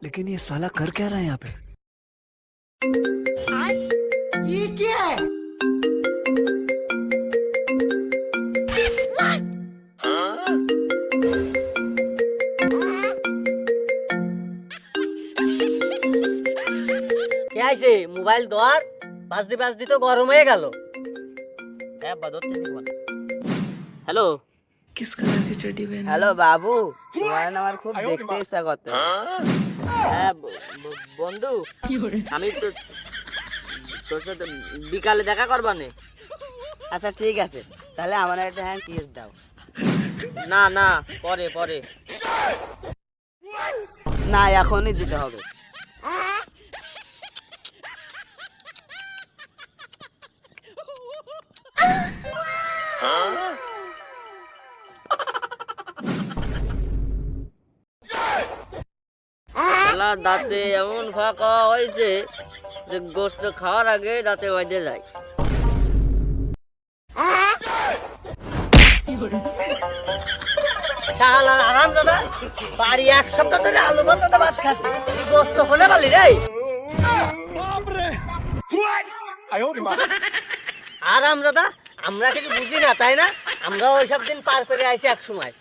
लेकिन ये साला कर क्या रहा है यहाँ पे? ये क्या है? কে আইছে মোবাইল ধর বাজদি তো গরম হয়ে গেল হ্যালো किस कलर की चड्डी पहनी? হ্যালো বাবু তোমার না আমার খুব দেখতে ইচ্ছা করতে হ্যাঁ বন্ধু আমি তো তোর সাথে বিকালে দেখা করবানে আচ্ছা ঠিক আছে তাহলে আমার একটা হ্যান্ড কিস দাও না না পরে পরে না এখনই দিতে হবে দাঁতে এমন ফাঁকা হয়েছে যে গোস্ত খাওয়ার আগে দাঁতে বেজে যায় আরাম দাদা বাড়ি এক সপ্তাহ ধরে আলু ভর্তা ভাত খাচ্ছি গোস্ত হলে পারলি রে আরাম দাদা আমরা কিছু বুঝি না তাই না আমরা ওইসব দিন পার করে আইছি এক সময়